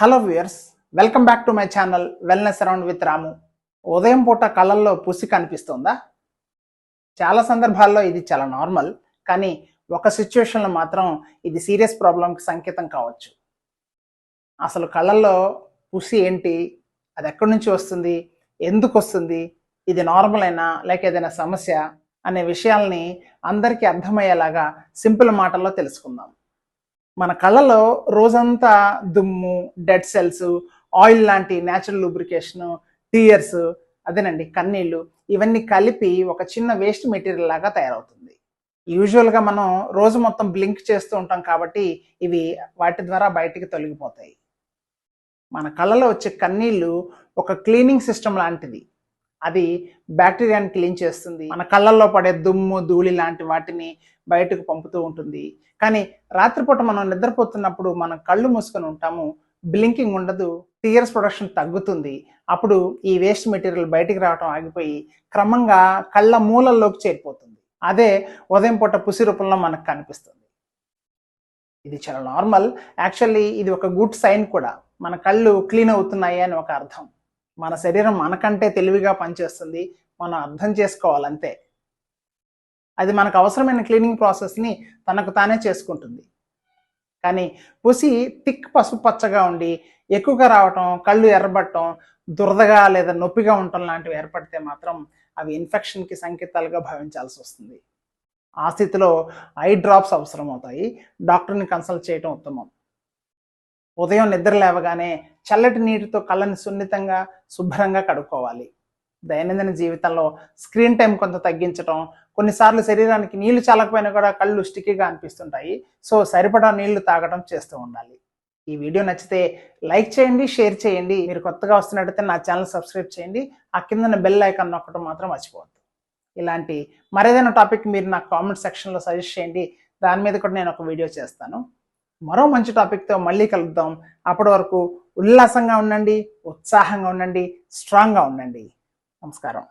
Hello viewers, welcome back to my channel wellness around with Ramu. ఉదయం పూట కళ్ళల్లో పుసి కనిపిస్తుందా? చాలా సందర్భాల్లో ఇది చాలా నార్మల్, కానీ ఒక సిచ్యువేషన్లో మాత్రం ఇది సీరియస్ ప్రాబ్లంకి సంకేతం కావచ్చు. అసలు కళ్ళల్లో పుసి ఏంటి, అది ఎక్కడి నుంచి వస్తుంది, ఎందుకు వస్తుంది, ఇది నార్మల్ అయినా లేక ఏదైనా సమస్య అనే విషయాల్ని అందరికీ అర్థమయ్యేలాగా సింపుల్ మాటల్లో తెలుసుకుందాం. మన కళ్ళలో రోజంతా దుమ్ము, డెడ్ సెల్స్, ఆయిల్ లాంటి న్యాచురల్ లూబ్రికేషన్, టీయర్స్, అదేనండి కన్నీళ్ళు, ఇవన్నీ కలిపి ఒక చిన్న వేస్ట్ మెటీరియల్ లాగా తయారవుతుంది. యూజువల్గా మనం రోజు మొత్తం బ్లింక్ చేస్తూ ఉంటాం కాబట్టి ఇవి వాటి ద్వారా బయటికి తొలగిపోతాయి. మన కళ్ళలో వచ్చే కన్నీళ్ళు ఒక క్లీనింగ్ సిస్టమ్ లాంటిది. అది బ్యాక్టీరియాని క్లీన్ చేస్తుంది, మన కళ్ళల్లో పడే దుమ్ము, ధూళి లాంటి వాటిని బయటకు పంపుతూ ఉంటుంది. కానీ రాత్రిపూట మనం నిద్రపోతున్నప్పుడు మనం కళ్ళు మూసుకొని ఉంటాము, బ్లింకింగ్ ఉండదు, టీయర్స్ ప్రొడక్షన్ తగ్గుతుంది. అప్పుడు ఈ వేస్ట్ మెటీరియల్ బయటికి రావడం ఆగిపోయి క్రమంగా కళ్ళ మూలల్లోకి చేరిపోతుంది. అదే ఉదయం పూట పుసి రూపంలో మనకు కనిపిస్తుంది. ఇది చాలా నార్మల్. యాక్చువల్లీ ఇది ఒక గుడ్ సైన్ కూడా. మన కళ్ళు క్లీన్ అవుతున్నాయి అని ఒక అర్థం. మన శరీరం మనకంటే తెలివిగా పనిచేస్తుంది, మనం అర్థం చేసుకోవాలంతే. అది మనకు అవసరమైన క్లీనింగ్ ప్రాసెస్ని తనకు తానే చేసుకుంటుంది. కానీ పుసి థిక్ పసుపు పచ్చగా ఉండి ఎక్కువగా రావటం, కళ్ళు ఎర్రబట్టడం, దురదగా లేదా నొప్పిగా ఉండటం లాంటివి ఏర్పడితే మాత్రం అవి ఇన్ఫెక్షన్కి సంకేతాలుగా భావించాల్సి వస్తుంది. ఆ స్థితిలో ఐ డ్రాప్స్ అవసరం అవుతాయి. డాక్టర్ని కన్సల్ట్ చేయటం ఉత్తమం. ఉదయం నిద్ర లేవగానే చల్లటి నీటితో కళ్ళని సున్నితంగా శుభ్రంగా కడుక్కోవాలి. దైనందిన జీవితంలో స్క్రీన్ టైం కొంత తగ్గించడం, కొన్నిసార్లు శరీరానికి నీళ్లు చాలకపోయినా కూడా కళ్ళు స్టిక్కీగా అనిపిస్తుంటాయి. సో సరిపడా నీళ్లు తాగడం చేస్తూ ఉండాలి. ఈ వీడియో నచ్చితే లైక్ చేయండి, షేర్ చేయండి. మీరు కొత్తగా వస్తున్నట్టయితే నా ఛానల్ సబ్స్క్రైబ్ చేయండి. ఆ కింద బెల్ ఐకాన్ నొక్కడం మాత్రం మర్చిపోవద్దు. ఇలాంటి మరేదైనా టాపిక్ మీరు నాకు కామెంట్ సెక్షన్లో సజెస్ట్ చేయండి, దాని మీద కూడా నేను ఒక వీడియో చేస్తాను. మరో మంచి టాపిక్తో మళ్ళీ కలుద్దాం. అప్పటి వరకు ఉల్లాసంగా ఉండండి, ఉత్సాహంగా ఉండండి, స్ట్రాంగ్గా ఉండండి. నమస్కారం.